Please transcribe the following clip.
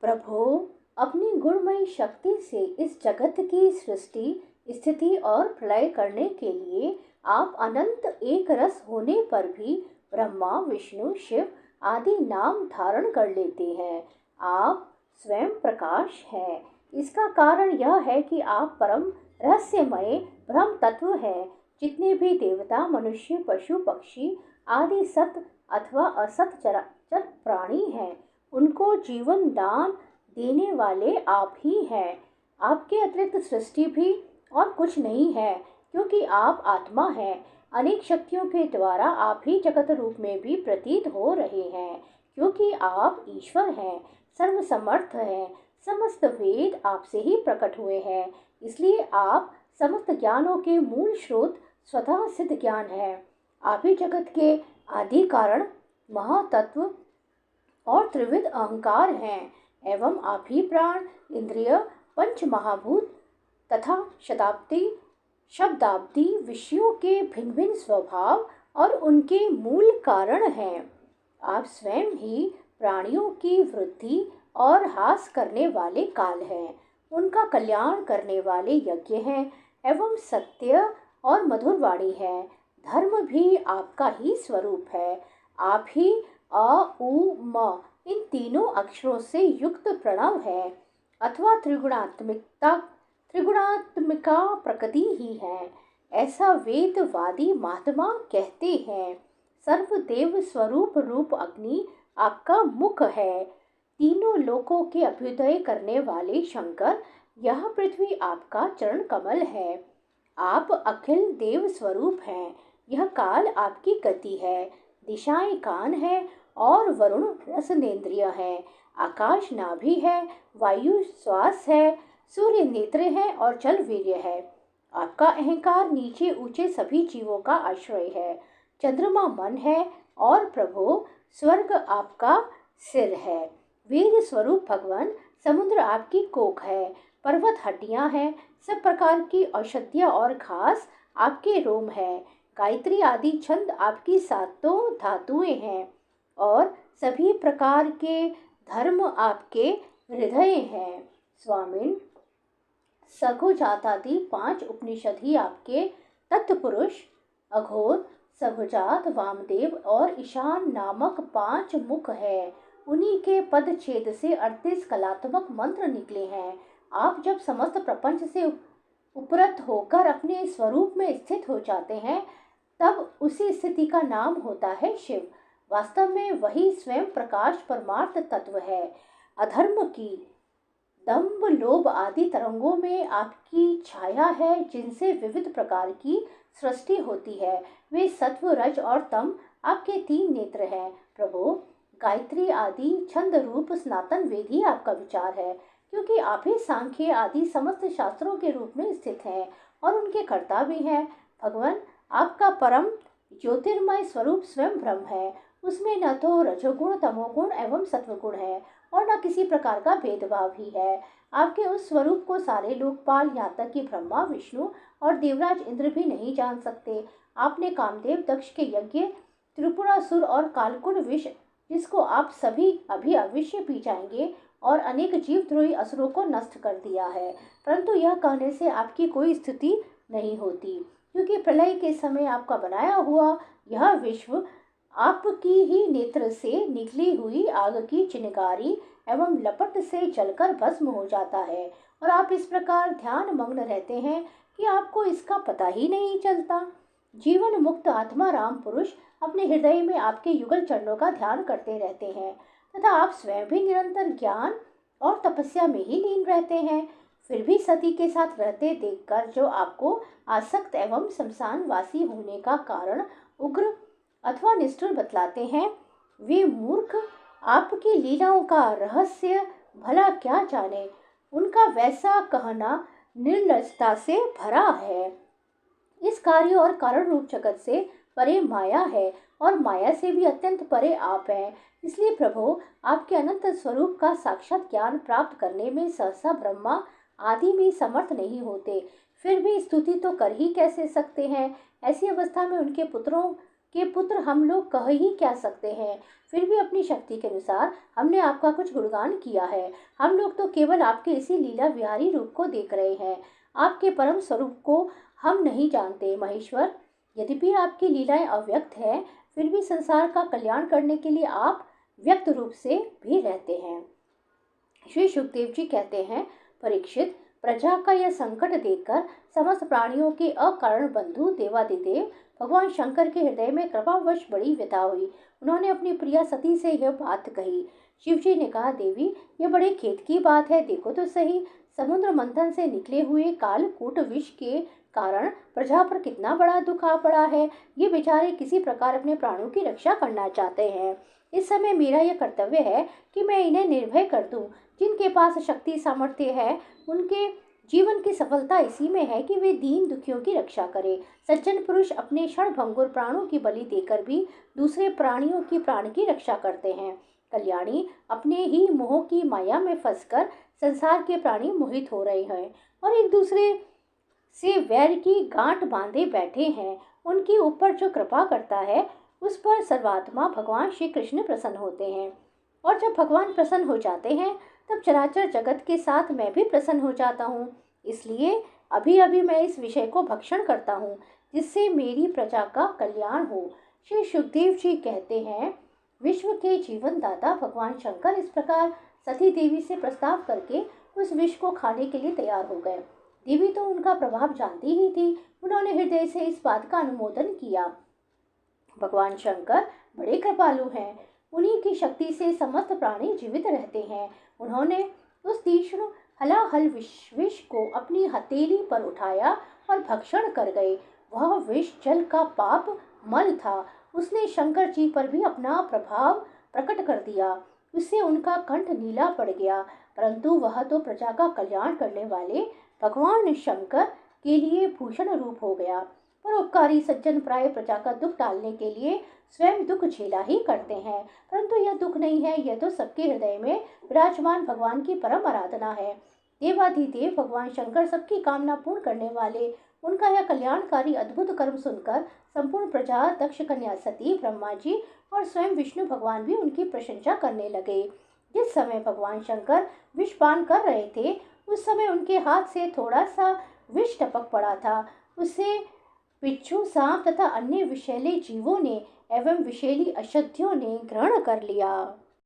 प्रभु, अपनी गुणमयी शक्ति से इस जगत की सृष्टि, स्थिति और प्रलय करने के लिए आप अनंत एक रस होने पर भी ब्रह्मा, विष्णु, शिव आदि नाम धारण कर लेते हैं। आप स्वयं प्रकाश हैं। इसका कारण यह है कि आप परम रहस्यमय ब्रह्म तत्व हैं। जितने भी देवता, मनुष्य, पशु, पक्षी आदि सत अथवा असत चराचर प्राणी हैं, उनको जीवन दान देने वाले आप ही हैं। आपके अतिरिक्त सृष्टि भी और कुछ नहीं है, क्योंकि आप आत्मा हैं। अनेक शक्तियों के द्वारा आप ही जगत रूप में भी प्रतीत हो रहे हैं, क्योंकि आप ईश्वर हैं, सर्वसमर्थ हैं। समस्त वेद आपसे ही प्रकट हुए हैं, इसलिए आप समस्त ज्ञानों के मूल स्रोत, स्वतः सिद्ध ज्ञान है। आप ही जगत के आदि कारण, महातत्व और त्रिविध अहंकार हैं, एवं आप ही प्राण, इंद्रिय, पंच महाभूत तथा शब्दाब्दी विषयों के भिन्न भिन्न स्वभाव और उनके मूल कारण हैं। आप स्वयं ही प्राणियों की वृद्धि और ह्रास करने वाले काल हैं, उनका कल्याण करने वाले यज्ञ हैं, एवं सत्य और मधुर वाणी है। धर्म भी आपका ही स्वरूप है। आप ही अ उ म इन तीनों अक्षरों से युक्त प्रणव है, अथवा त्रिगुणात्मिका प्रकृति ही है, ऐसा वेदवादी महात्मा कहते हैं। सर्वदेव स्वरूप रूप अग्नि आपका मुख है। तीनों लोकों के अभ्युदय करने वाले शंकर, यह पृथ्वी आपका चरण कमल है। आप अखिल देव स्वरूप हैं। यह काल आपकी गति है। दिशाएं कान है और वरुण रसनेन्द्रिय है। आकाश नाभि है, वायु श्वास है, सूर्य नेत्र है और जल वीर्य है। आपका अहंकार नीचे ऊंचे सभी जीवों का आश्रय है। चंद्रमा मन है और प्रभु स्वर्ग आपका सिर है। वीर स्वरूप भगवान, समुद्र आपकी कोख है। पर्वत हड्डियां हैं। सब प्रकार की औषधियां और घास आपके रोम है। गायत्री आदि छंद आपकी सातों धातुएं हैं और सभी प्रकार के धर्म आपके हृदय हैं। स्वामिन, सघोजातादि 5 उपनिषद ही आपके तत्पुरुष, अघोर, सघोजात, वामदेव और ईशान नामक 5 मुख है। उन्हीं के पद छेद से 38 कलात्मक मंत्र निकले हैं। आप जब समस्त प्रपंच से उपरत होकर अपने स्वरूप में स्थित हो जाते हैं, तब उसी स्थिति का नाम होता है शिव। वास्तव में वही स्वयं प्रकाश परमार्थ तत्व है। अधर्म की दंभ, लोभ आदि तरंगों में आपकी छाया है, जिनसे विविध प्रकार की सृष्टि होती है। वे सत्व, रज और तम आपके 3 नेत्र हैं। प्रभु, गायत्री आदि छंद रूप सनातन वेद ही आपका विचार है, क्योंकि आप ही सांख्य आदि समस्त शास्त्रों के रूप में स्थित हैं और उनके कर्ता भी हैं। भगवान, आपका परम ज्योतिर्मय स्वरूप स्वयं ब्रह्म है। उसमें न तो रजोगुण, तमोगुण एवं सत्वगुण है और न किसी प्रकार का भेदभाव ही है। आपके उस स्वरूप को सारे लोकपाल, यहाँ तक कि ब्रह्मा, विष्णु और देवराज इंद्र भी नहीं जान सकते। आपने कामदेव, दक्ष के यज्ञ, त्रिपुरासुर और कालकुल विष, जिसको आप सभी अभी अवश्य पी जाएंगे, और अनेक जीवद्रोही असुरों को नष्ट कर दिया है। परंतु यह कहने से आपकी कोई स्थिति नहीं होती, क्योंकि प्रलय के समय आपका बनाया हुआ यह विश्व आपकी ही नेत्र से निकली हुई आग की चिनगारी एवं लपट से जलकर भस्म हो जाता है, और आप इस प्रकार ध्यान मग्न रहते हैं कि आपको इसका पता ही नहीं चलता। जीवन मुक्त आत्मा राम पुरुष अपने हृदय में आपके युगल चरणों का ध्यान करते रहते हैं, तथा आप स्वयं भी निरंतर ज्ञान और तपस्या में ही लीन रहते हैं। फिर भी सती के साथ रहते देखकर जो आपको आसक्त एवं शमशानवासी होने का कारण उग्र अथवा निष्ठुर बतलाते हैं, वे मूर्ख आपकी लीलाओं का रहस्य भला क्या जाने। उनका वैसा कहना निर्लजता से भरा है। इस कार्य और कारण रूप जगत से परे माया है, और माया से भी अत्यंत परे आप हैं। इसलिए प्रभु, आपके अनंत स्वरूप का साक्षात ज्ञान प्राप्त करने में सहसा ब्रह्मा आदि भी समर्थ नहीं होते। फिर भी स्तुति तो कर ही कैसे सकते हैं। ऐसी अवस्था में उनके पुत्रों के पुत्र हम लोग कह ही क्या सकते हैं। फिर भी अपनी शक्ति के अनुसार हमने आपका कुछ गुणगान किया है। हम लोग तो केवल आपके इसी लीला विहारी रूप को देख रहे हैं, आपके परम स्वरूप को हम नहीं जानते। महेश्वर, यद्यपि आपकी लीलाएं अव्यक्त हैं, फिर भी संसार का कल्याण करने के लिए आप व्यक्त रूप से भी रहते हैं। श्री सुखदेव जी कहते हैं, परीक्षित, प्रजा का यह संकट देखकर समस्त प्राणियों के अकारण बंधु देवादिदेव भगवान शंकर के हृदय में कृपावश बड़ी व्यथा हुई। उन्होंने अपनी प्रिया सती से यह बात कही। शिव जी ने कहा, देवी, यह बड़े खेद की बात है। देखो तो सही, समुद्र मंथन से निकले हुए कालकूट विष के कारण प्रजा पर कितना बड़ा दुख आ पड़ा है। ये बेचारे किसी प्रकार अपने प्राणों की रक्षा करना चाहते हैं। इस समय मेरा यह कर्तव्य है कि मैं इन्हें निर्भय कर दूं। जिनके पास शक्ति सामर्थ्य है, उनके जीवन की सफलता इसी में है कि वे दीन दुखियों की रक्षा करें। सज्जन पुरुष अपने क्षणभंगुर प्राणों की बलि देकर भी दूसरे प्राणियों की प्राण की रक्षा करते हैं। कल्याणी, अपने ही मोह की माया में फंसकर संसार के प्राणी मोहित हो रहे हैं और एक दूसरे से वैर की गांठ बांधे बैठे हैं। उनके ऊपर जो कृपा करता है, उस पर सर्वात्मा भगवान श्री कृष्ण प्रसन्न होते हैं, और जब भगवान प्रसन्न हो जाते हैं तब चराचर जगत के साथ मैं भी प्रसन्न हो जाता हूँ। इसलिए अभी अभी मैं इस विषय को भक्षण करता हूँ, जिससे मेरी प्रजा का कल्याण हो। श्री सुखदेव जी कहते हैं, विश्व के जीवन दाता भगवान शंकर इस प्रकार सती देवी से प्रस्ताव करके उस विष को खाने के लिए तैयार हो गए। देवी तो उनका प्रभाव जानती ही थी। उन्होंने हृदय से इस बात का अनुमोदन किया। भगवान शंकर बड़े कृपालु हैं। उन्हीं की शक्ति से समस्त प्राणी जीवित रहते हैं। उन्होंने उस तीक्ष्ण हलाहल विष को अपनी हथेली पर उठाया और भक्षण कर गए। वह विष जल का पाप मल था। उसने शंकर जी पर भी अपना प्रभाव प्रकट कर दिया। उससे उनका कंठ नीला पड़ गया। परंतु वह तो प्रजा का कल्याण करने वाले भगवान शंकर के लिए भूषण रूप हो गया। परोपकारी सज्जन प्राय प्रजा का दुख टालने के लिए स्वयं दुख झेला ही करते हैं, परंतु यह दुख नहीं है, यह तो सबके हृदय में विराजमान भगवान की परम आराधना है। देवाधिदेव भगवान शंकर सबकी कामना पूर्ण करने वाले, उनका यह कल्याणकारी अद्भुत कर्म सुनकर संपूर्ण प्रजा, दक्ष कन्या सती, ब्रह्मा जी और स्वयं विष्णु भगवान भी उनकी प्रशंसा करने लगे। जिस समय भगवान शंकर विषपान कर रहे थे, उस समय उनके हाथ से थोड़ा सा विष टपक पड़ा था। उससे बिच्छू, सांप तथा अन्य विषैले जीवों ने एवं विषैली अशुद्धियों ने ग्रहण कर लिया।